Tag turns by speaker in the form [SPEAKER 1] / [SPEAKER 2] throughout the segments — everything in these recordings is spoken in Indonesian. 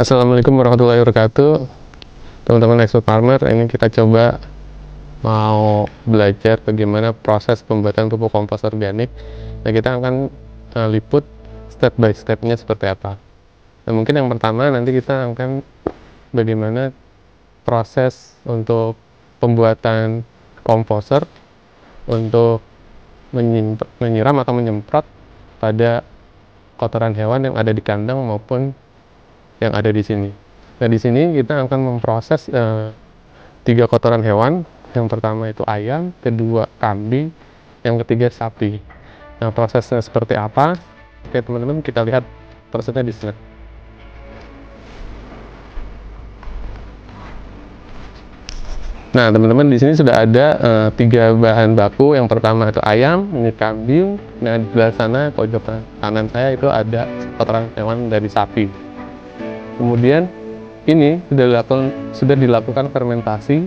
[SPEAKER 1] Assalamualaikum warahmatullahi wabarakatuh, teman-teman expert farmer. Ini kita coba mau belajar bagaimana proses pembuatan pupuk kompos organik. Nah, kita akan liput step by stepnya seperti apa. Nah, mungkin yang pertama nanti kita akan bagaimana proses untuk pembuatan komposer untuk menyiram atau menyemprot pada kotoran hewan yang ada di kandang maupun yang ada di sini. Nah, di sini kita akan memproses 3 kotoran hewan. Yang pertama itu ayam, kedua kambing, yang ketiga sapi. Nah, prosesnya seperti apa? Oke, teman-teman, kita lihat prosesnya di sini. Nah, teman-teman, di sini sudah ada 3 bahan baku. Yang pertama itu ayam, ini kambing. Nah, di sebelah sana pojok kanan saya itu ada kotoran hewan dari sapi. Kemudian ini sudah dilakukan fermentasi.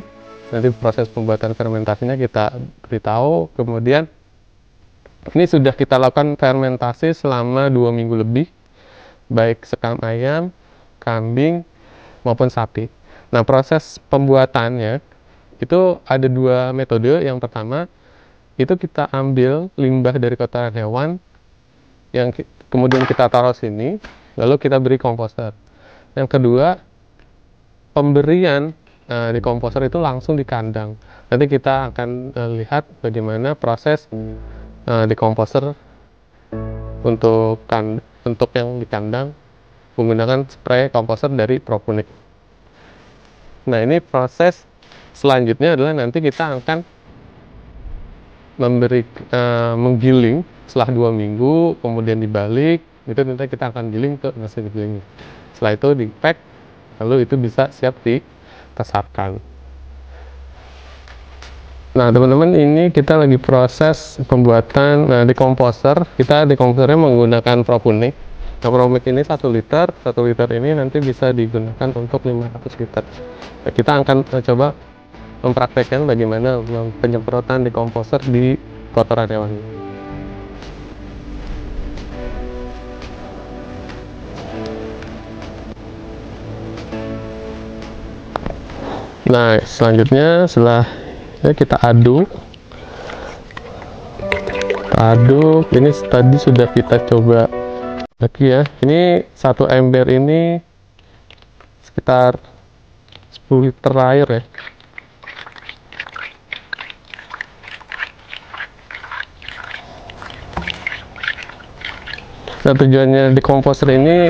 [SPEAKER 1] Nanti proses pembuatan fermentasinya kita beritahu. Kemudian ini sudah kita lakukan fermentasi selama 2 minggu lebih, baik sekam ayam, kambing maupun sapi. Nah, proses pembuatannya itu ada 2 metode. Yang pertama itu kita ambil limbah dari kotoran hewan yang kemudian kita taruh sini, lalu kita beri komposter. Yang kedua, pemberian di komposer itu langsung di kandang. Nanti kita akan lihat bagaimana proses di komposer untuk yang di kandang menggunakan spray komposer dari Proponik. Nah, ini proses selanjutnya adalah nanti kita akan menggiling setelah 2 minggu, kemudian dibalik. Itu nanti kita akan giling ke mesin giling. Setelah itu di pack, lalu itu bisa siap dipasarkan. Nah, teman-teman, ini kita lagi proses pembuatan dekomposer. Kita dekomposernya menggunakan Proponik. Nah, Proponik ini 1 liter. 1 liter ini nanti bisa digunakan untuk 500 liter. Nah, kita akan coba mempraktekkan bagaimana penyemprotan dekomposer di kotoran hewan. Nah, selanjutnya setelah kita aduk, ini tadi sudah kita coba lagi ya. Ini 1 ember ini sekitar 10 liter air ya. Nah, tujuannya di komposter ini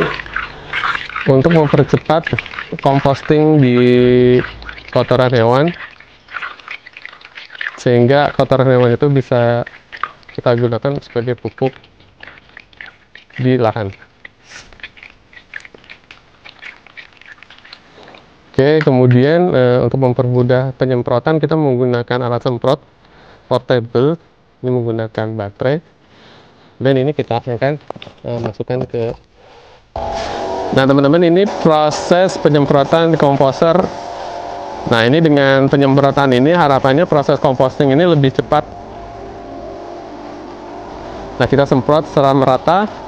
[SPEAKER 1] untuk mempercepat composting di kotoran hewan, sehingga kotoran hewan itu bisa kita gunakan sebagai pupuk di lahan. Oke, kemudian untuk mempermudah penyemprotan kita menggunakan alat semprot portable. Ini menggunakan baterai, dan ini kita akan masukkan ke. Nah, teman-teman, ini proses penyemprotan komposer. Nah, ini dengan penyemprotan ini harapannya proses composting ini lebih cepat. Nah, kita semprot secara merata.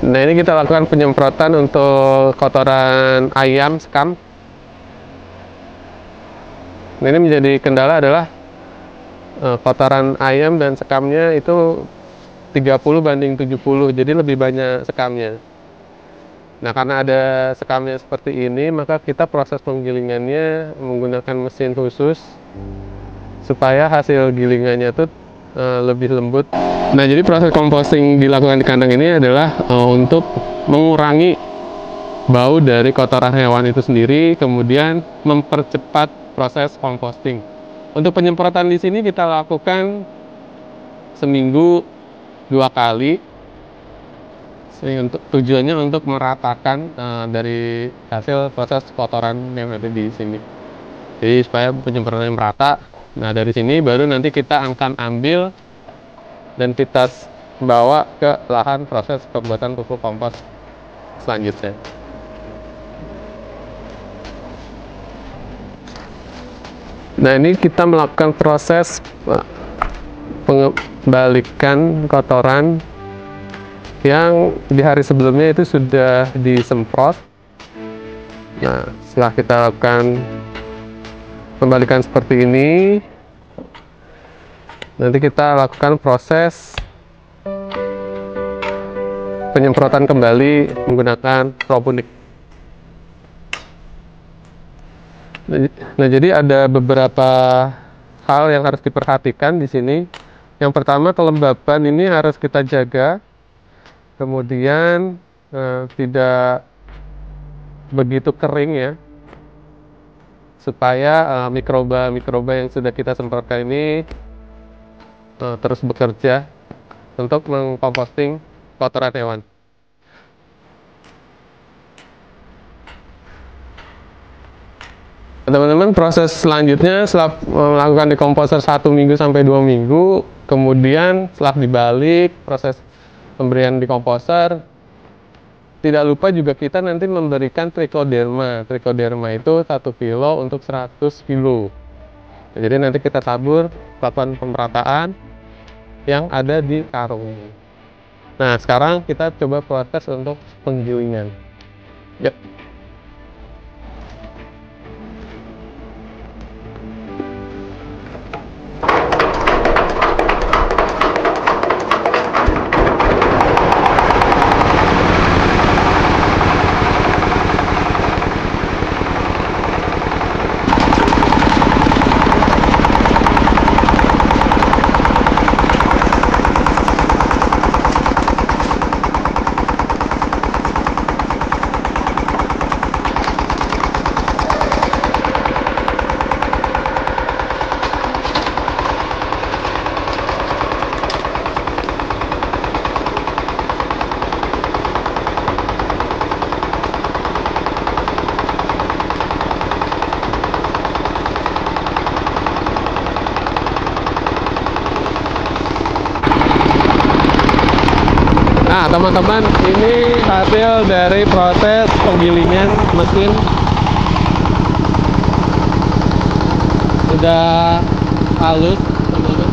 [SPEAKER 1] Nah, ini kita lakukan penyemprotan untuk kotoran ayam sekam. Nah, ini menjadi kendala adalah kotoran ayam dan sekamnya itu 30:70, jadi lebih banyak sekamnya. Nah, karena ada sekamnya seperti ini, maka kita proses penggilingannya menggunakan mesin khusus supaya hasil gilingannya itu lebih lembut. Nah, jadi proses composting dilakukan di kandang ini adalah untuk mengurangi bau dari kotoran hewan itu sendiri, kemudian mempercepat proses composting. Untuk penyemprotan di sini kita lakukan seminggu 2 kali. Tujuannya untuk meratakan dari hasil proses kotoran yang ada di sini. Jadi supaya penyemprotannya merata. Nah, dari sini baru nanti kita akan ambil dan kita bawa ke lahan proses pembuatan pupuk kompos selanjutnya. Nah, ini kita melakukan proses pengembalikan kotoran yang di hari sebelumnya itu sudah disemprot. Nah, setelah kita lakukan pembalikan seperti ini, nanti kita lakukan proses penyemprotan kembali menggunakan proponik. Nah, jadi ada beberapa hal yang harus diperhatikan di sini. Yang pertama, kelembapan ini harus kita jaga, kemudian tidak begitu kering ya, supaya mikroba-mikroba yang sudah kita semprotkan ini terus bekerja untuk mengkomposting kotoran hewan. Teman-teman, proses selanjutnya setelah melakukan dekomposer 1 minggu sampai 2 minggu, kemudian setelah dibalik proses pemberian dekomposer, tidak lupa juga kita nanti memberikan trichoderma. Trichoderma itu 1 kilo untuk 100 kilo. Jadi nanti kita tabur, lakukan pemerataan yang ada di karung. Nah, sekarang kita coba proses untuk penggilingan. Yuk. Nah, teman-teman, ini hasil dari proses penggilingan mesin. Sudah halus, teman-teman.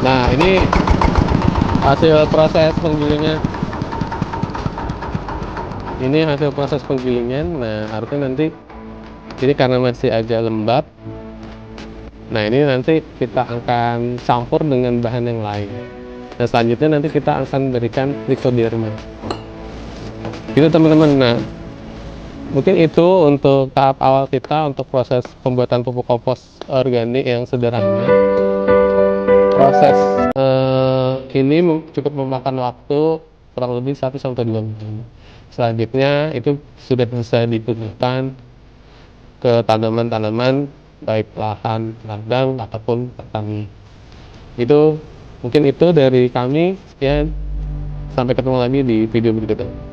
[SPEAKER 1] Nah, ini hasil proses penggilingan. Ini hasil proses penggilingan. Nah, harusnya nanti ini karena masih agak lembab. Nah, ini nanti kita akan campur dengan bahan yang lain. Nah, selanjutnya nanti kita akan berikan trichoderma. Gitu, teman-teman. Nah, mungkin itu untuk tahap awal kita untuk proses pembuatan pupuk kompos organik yang sederhana. Proses ini cukup memakan waktu kurang lebih 1-2 minggu. Selanjutnya itu sudah bisa digunakan ke tanaman-tanaman baik lahan ladang ataupun petani. Itu mungkin itu dari kami. Sekian, sampai ketemu lagi di video berikutnya.